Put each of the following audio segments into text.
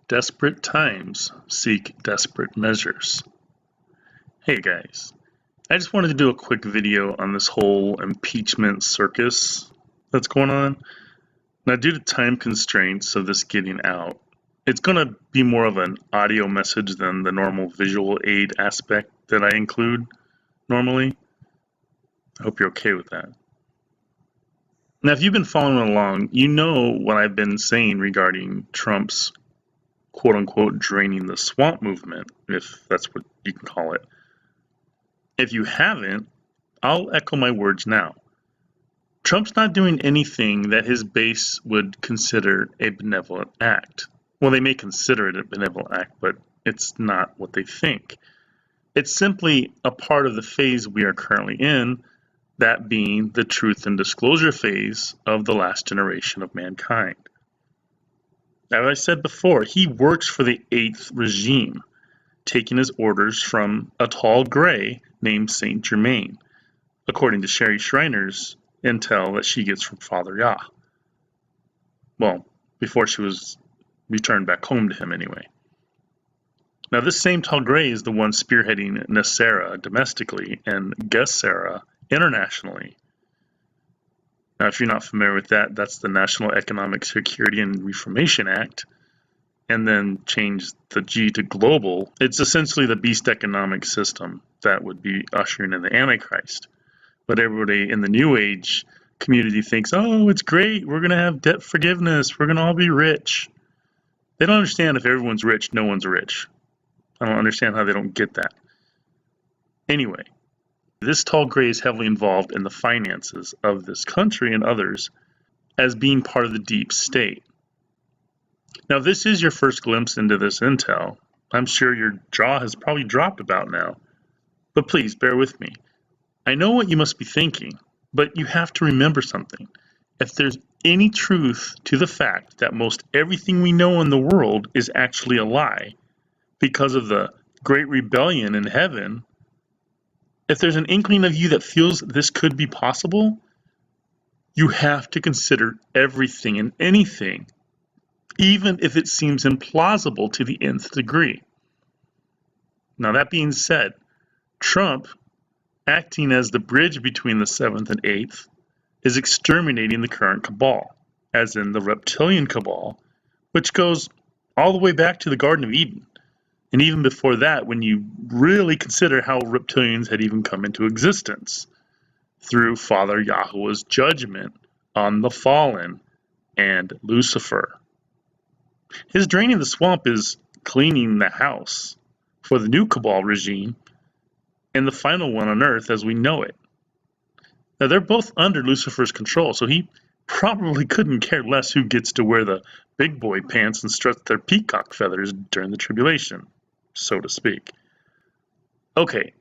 Desperate times seek desperate measures. Hey guys, I just wanted to do a quick video on this whole impeachment circus that's going on. Now, due to time constraints of this getting out, it's going to be more of an audio message than the normal visual aid aspect that I include normally. I hope you're okay with that. Now, if you've been following along, you know what I've been saying regarding Trump's quote-unquote draining the swamp movement, if that's what you can call it. If you haven't, I'll echo my words now. Trump's not doing anything that his base would consider a benevolent act. Well, they may consider it a benevolent act, but it's not what they think. It's simply a part of the phase we are currently in, that being the truth and disclosure phase of the last generation of mankind. As I said before, he works for the 8th regime, taking his orders from a tall gray named Saint Germain, according to Sherry Schreiner's intel that she gets from Father Yah. Well, before she was returned back home to him anyway. Now, this same tall gray is the one spearheading NESARA domestically and GESARA internationally. Now, if you're not familiar with that, that's the National Economic Security and Reformation Act, and then change the G to global. It's essentially the beast economic system that would be ushering in the Antichrist. But everybody in the New Age community thinks, oh, it's great, we're going to have debt forgiveness, we're going to all be rich. They don't understand if everyone's rich, no one's rich. I don't understand how they don't get that. Anyway, this tall gray is heavily involved in the finances of this country and others as being part of the deep state. Now, if this is your first glimpse into this intel, I'm sure your jaw has probably dropped about now. But please, bear with me. I know what you must be thinking, but you have to remember something. If there's any truth to the fact that most everything we know in the world is actually a lie, because of the great rebellion in heaven, if there's an inkling of you that feels this could be possible, you have to consider everything and anything, even if it seems implausible to the nth degree. Now, that being said, Trump, acting as the bridge between the 7th and 8th, is exterminating the current cabal, as in the Reptilian Cabal, which goes all the way back to the Garden of Eden. And even before that, when you really consider how reptilians had even come into existence through Father Yahweh's judgment on the fallen and Lucifer. His draining the swamp is cleaning the house for the new Cabal regime and the final one on earth as we know it. Now, they're both under Lucifer's control, so he probably couldn't care less who gets to wear the big boy pants and strut their peacock feathers during the tribulation, so to speak. Okay,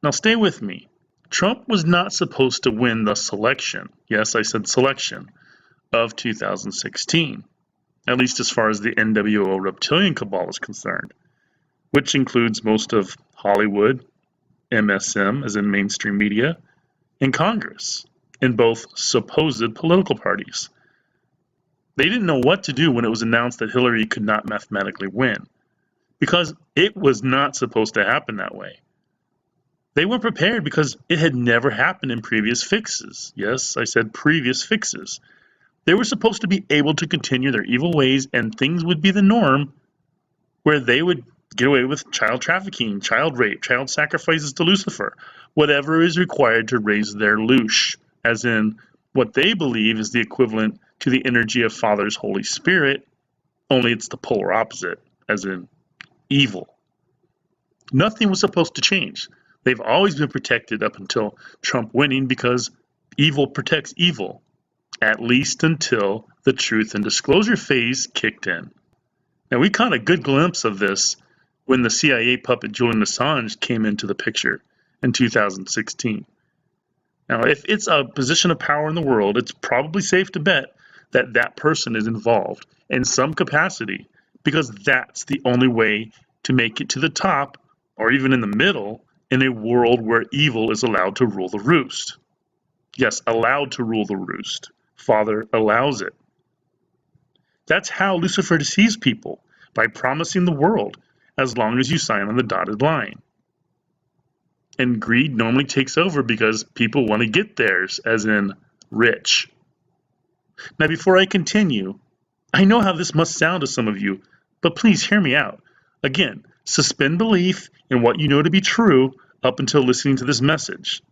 now stay with me. Trump was not supposed to win the selection, yes, I said selection, of 2016, at least as far as the NWO Reptilian Cabal is concerned, which includes most of Hollywood, MSM, as in mainstream media, and Congress, in both supposed political parties. They didn't know what to do when it was announced that Hillary could not mathematically win, because it was not supposed to happen that way. They weren't prepared because it had never happened in previous fixes. Yes, I said previous fixes. They were supposed to be able to continue their evil ways and things would be the norm, where they would get away with child trafficking, child rape, child sacrifices to Lucifer, whatever is required to raise their loosh, as in what they believe is the equivalent to the energy of Father's Holy Spirit, only it's the polar opposite, as in evil. Nothing was supposed to change. They've always been protected up until Trump winning because evil protects evil, at least until the truth and disclosure phase kicked in. Now, we caught a good glimpse of this when the CIA puppet Julian Assange came into the picture in 2016. Now, if it's a position of power in the world, it's probably safe to bet that that person is involved in some capacity, because that's the only way to make it to the top, or even in the middle, in a world where evil is allowed to rule the roost. Yes, allowed to rule the roost. Father allows it. That's how Lucifer deceives people, by promising the world as long as you sign on the dotted line. And greed normally takes over because people want to get theirs, as in rich. Now, before I continue, I know how this must sound to some of you, but please hear me out. Again, suspend belief in what you know to be true up until listening to this message.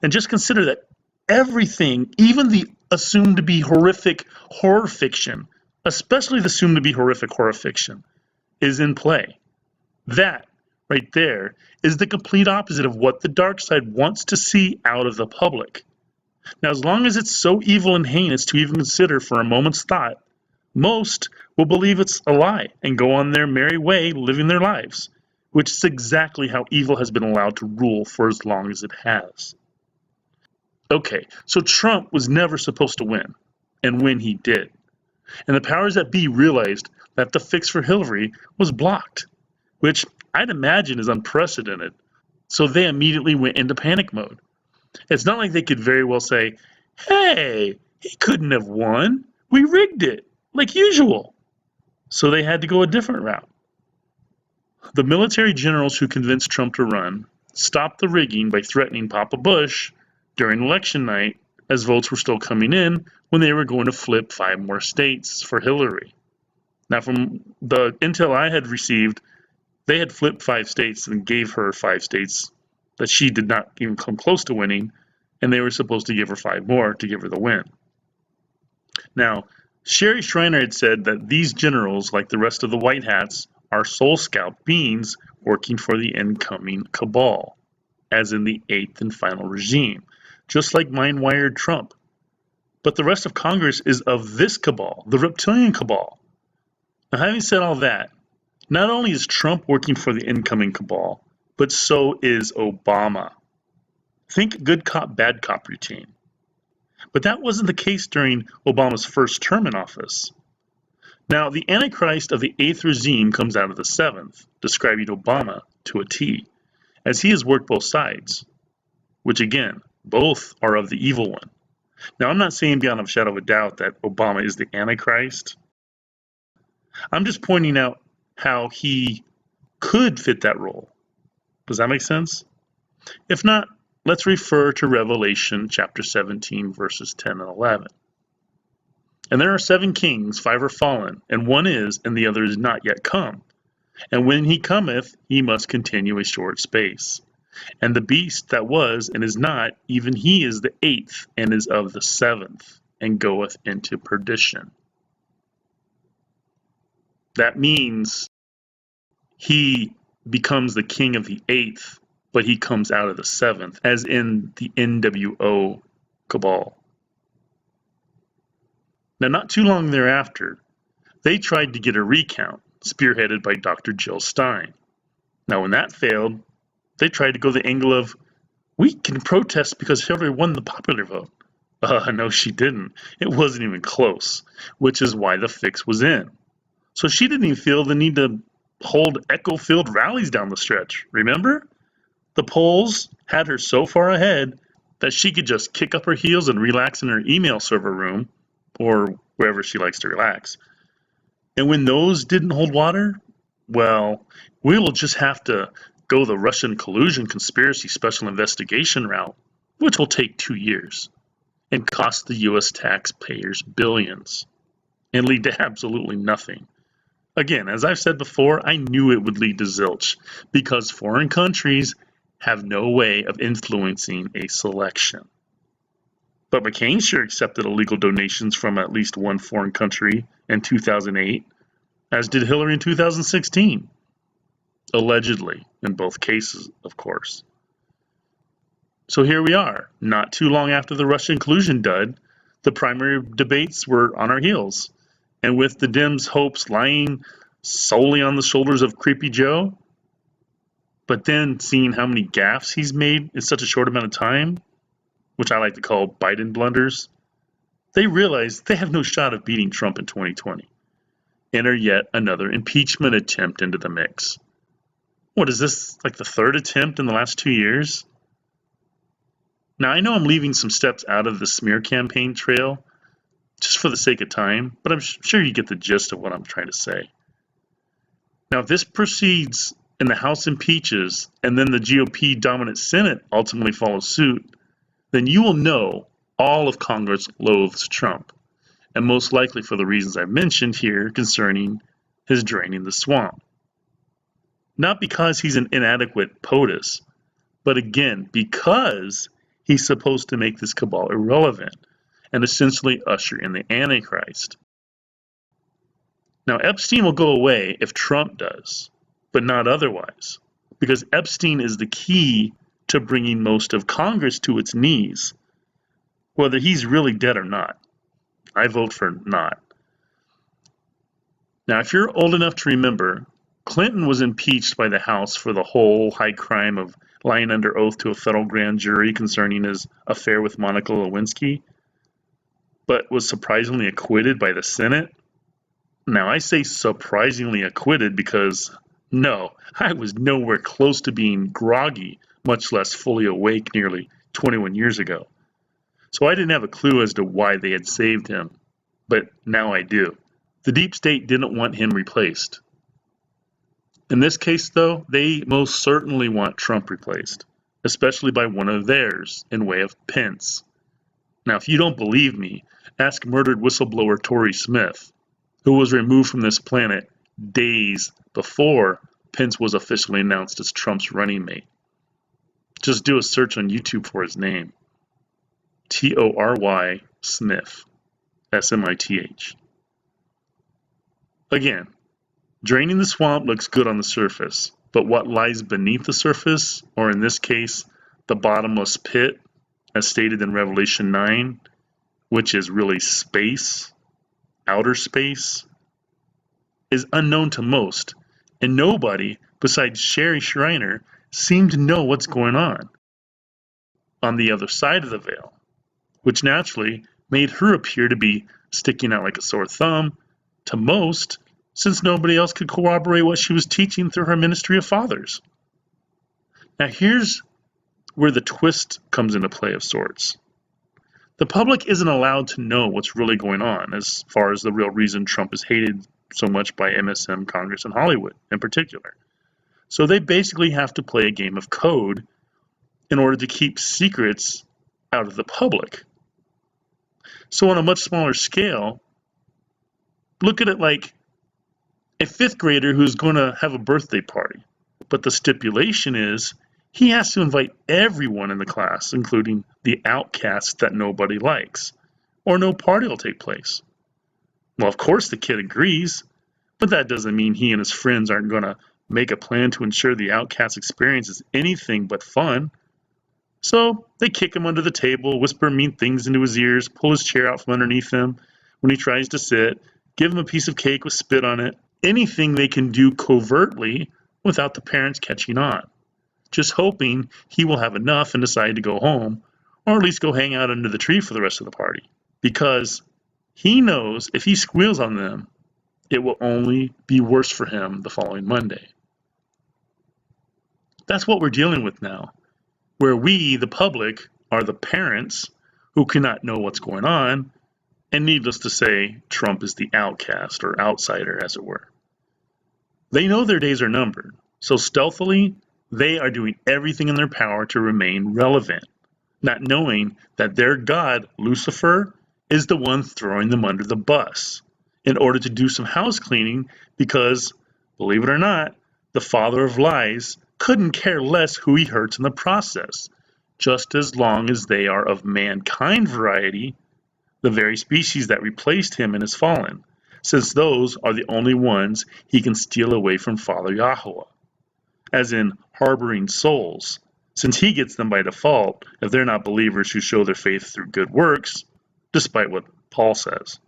And just consider that everything, even the assumed to be horrific horror fiction, especially the assumed to be horrific horror fiction, is in play. That, right there, is the complete opposite of what the dark side wants to see out of the public. Now, as long as it's so evil and heinous to even consider for a moment's thought, most will believe it's a lie and go on their merry way living their lives, which is exactly how evil has been allowed to rule for as long as it has. Okay, so Trump was never supposed to win, and win he did. And the powers that be realized that the fix for Hillary was blocked, which I'd imagine is unprecedented. So they immediately went into panic mode. It's not like they could very well say, hey, he couldn't have won. We rigged it, like usual. So they had to go a different route. The military generals who convinced Trump to run stopped the rigging by threatening Papa Bush during election night, as votes were still coming in, when they were going to flip 5 more states for Hillary. Now, from the intel I had received, they had flipped 5 states and gave her 5 states that she did not even come close to winning, and they were supposed to give her 5 more to give her the win. Now, Sherry Shriner had said that these generals, like the rest of the White Hats, are soul scout beings working for the incoming cabal, as in the 8th and final regime, just like mind-wired Trump. But the rest of Congress is of this cabal, the Reptilian cabal. Now, having said all that, not only is Trump working for the incoming cabal, but so is Obama. Think good cop, bad cop routine. But that wasn't the case during Obama's first term in office. Now, the Antichrist of the 8th regime comes out of the 7th, describing Obama to a T, as he has worked both sides, which again, both are of the evil one. Now, I'm not saying beyond a shadow of a doubt that Obama is the Antichrist. I'm just pointing out how he could fit that role. Does that make sense? If not, let's refer to Revelation chapter 17, verses 10 and 11. And there are 7 kings, 5 are fallen, and one is, and the other is not yet come. And when he cometh, he must continue a short space. And the beast that was and is not, even he is the 8th, and is of the 7th, and goeth into perdition. That means he becomes the king of the 8th, but he comes out of the 7th, as in the NWO cabal. Now, not too long thereafter, they tried to get a recount, spearheaded by Dr. Jill Stein. Now, when that failed, they tried to go the angle of, we can protest because Hillary won the popular vote. No, she didn't. It wasn't even close, which is why the fix was in. So she didn't even feel the need to hold echo-filled rallies down the stretch, remember? The polls had her so far ahead that she could just kick up her heels and relax in her email server room, or wherever she likes to relax. And when those didn't hold water, well, we will just have to go the Russian collusion conspiracy special investigation route, which will take 2 years and cost the U.S. taxpayers billions and lead to absolutely nothing. Again, as I've said before, I knew it would lead to zilch because foreign countries have no way of influencing a selection. But McCain sure accepted illegal donations from at least one foreign country in 2008, as did Hillary in 2016. Allegedly, in both cases, of course. So here we are, not too long after the Russian collusion dud, the primary debates were on our heels. And with the Dems' hopes lying solely on the shoulders of Creepy Joe, but then seeing how many gaffes he's made in such a short amount of time, which I like to call Biden blunders, they realize they have no shot of beating Trump in 2020. Enter yet another impeachment attempt into the mix. What is this, like the 3rd attempt in the last 2 years? Now, I know I'm leaving some steps out of the smear campaign trail, just for the sake of time, but I'm sure you get the gist of what I'm trying to say. Now, if this proceeds and the House impeaches, and then the GOP dominant Senate ultimately follows suit, then you will know all of Congress loathes Trump, and most likely for the reasons I mentioned here concerning his draining the swamp. Not because he's an inadequate POTUS, but again, because he's supposed to make this cabal irrelevant and essentially usher in the Antichrist. Now, Epstein will go away if Trump does, but not otherwise, because Epstein is the key to bringing most of Congress to its knees, whether he's really dead or not. I vote for not. Now, if you're old enough to remember, Clinton was impeached by the House for the whole high crime of lying under oath to a federal grand jury concerning his affair with Monica Lewinsky, but was surprisingly acquitted by the Senate. Now, I say surprisingly acquitted because, no, I was nowhere close to being groggy, much less fully awake nearly 21 years ago. So I didn't have a clue as to why they had saved him, but now I do. The deep state didn't want him replaced. In this case, though, they most certainly want Trump replaced, especially by one of theirs, in way of Pence. Now, if you don't believe me, ask murdered whistleblower Tory Smith, who was removed from this planet days before Pence was officially announced as Trump's running mate. Just do a search on YouTube for his name. Tory Smith. Smith. Again, draining the swamp looks good on the surface, but what lies beneath the surface, or in this case, the bottomless pit, as stated in Revelation 9, which is really space, outer space, is unknown to most, and nobody besides Sherry Shriner seemed to know what's going on the other side of the veil, which naturally made her appear to be sticking out like a sore thumb to most, since nobody else could corroborate what she was teaching through her ministry of fathers. Now here's where the twist comes into play of sorts. The public isn't allowed to know what's really going on as far as the real reason Trump is hated so much by MSM, Congress, and Hollywood in particular. So they basically have to play a game of code in order to keep secrets out of the public. So on a much smaller scale, look at it like a fifth grader who's going to have a birthday party, but the stipulation is he has to invite everyone in the class, including the outcasts that nobody likes, or no party will take place. Well, of course the kid agrees, but that doesn't mean he and his friends aren't going to make a plan to ensure the outcast experience is anything but fun. So they kick him under the table, whisper mean things into his ears, pull his chair out from underneath him when he tries to sit, give him a piece of cake with spit on it, anything they can do covertly without the parents catching on, just hoping he will have enough and decide to go home, or at least go hang out under the tree for the rest of the party, because he knows if he squeals on them, it will only be worse for him the following Monday. That's what we're dealing with now, where we, the public, are the parents who cannot know what's going on, and needless to say, Trump is the outcast or outsider, as it were. They know their days are numbered, so stealthily, they are doing everything in their power to remain relevant, not knowing that their god, Lucifer, is the one throwing them under the bus in order to do some house cleaning because, believe it or not, the father of lies couldn't care less who he hurts in the process, just as long as they are of mankind variety, the very species that replaced him and has fallen, since those are the only ones he can steal away from Father Yahweh, as in harboring souls, since he gets them by default if they're not believers who show their faith through good works, despite what Paul says.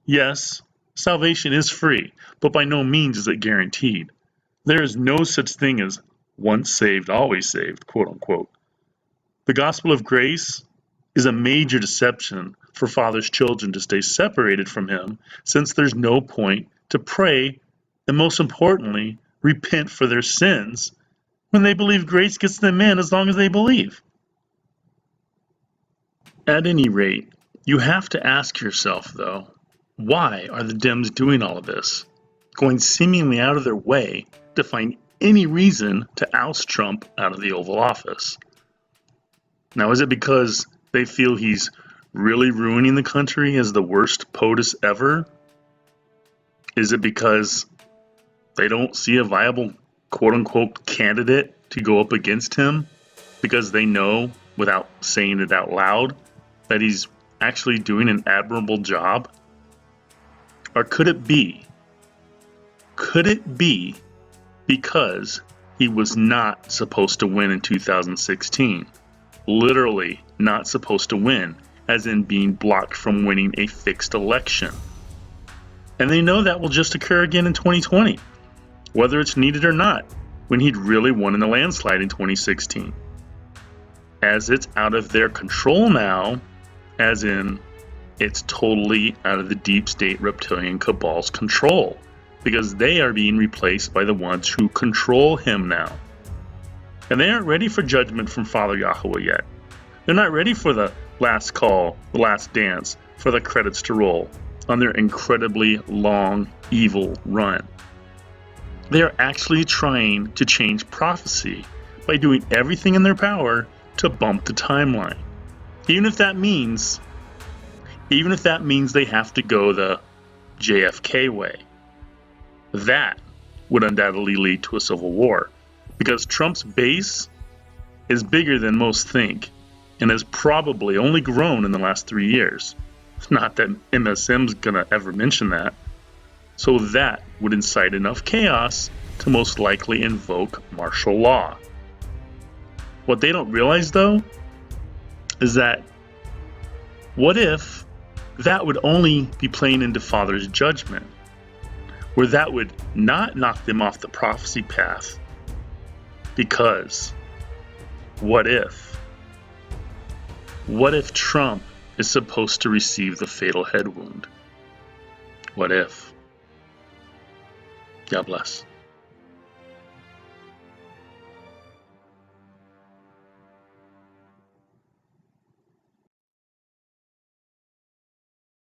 Yes, salvation is free, but by no means is it guaranteed. There is no such thing as once saved, always saved, quote unquote. The gospel of grace is a major deception for Father's children to stay separated from him, since there's no point to pray and, most importantly, repent for their sins when they believe grace gets them in as long as they believe. At any rate, you have to ask yourself, though, why are the Dems doing all of this? going seemingly out of their way to find any reason to oust Trump out of the Oval Office. Now, is it because they feel he's really ruining the country as the worst POTUS ever? Is it because they don't see a viable quote-unquote candidate to go up against him because they know, without saying it out loud, that he's actually doing an admirable job? Or could it be because he was not supposed to win in 2016? Literally not supposed to win, as in being blocked from winning a fixed election. And they know that will just occur again in 2020, whether it's needed or not, when he'd really won in a landslide in 2016. As it's out of their control now, as in it's totally out of the deep state reptilian cabal's control, because they are being replaced by the ones who control him now. And they aren't ready for judgment from Father Yahweh yet. They're not ready for the last call, the last dance, for the credits to roll on their incredibly long, evil run. They are actually trying to change prophecy by doing everything in their power to bump the timeline. Even if that means they have to go the JFK way. That would undoubtedly lead to a civil war, because Trump's base is bigger than most think and has probably only grown in the last 3 years. Not that MSM's gonna ever mention that. So that would incite enough chaos to most likely invoke martial law. What they don't realize, though, is that what if that would only be playing into Father's judgment, where that would not knock them off the prophecy path? Because what if Trump is supposed to receive the fatal head wound? What if? God bless.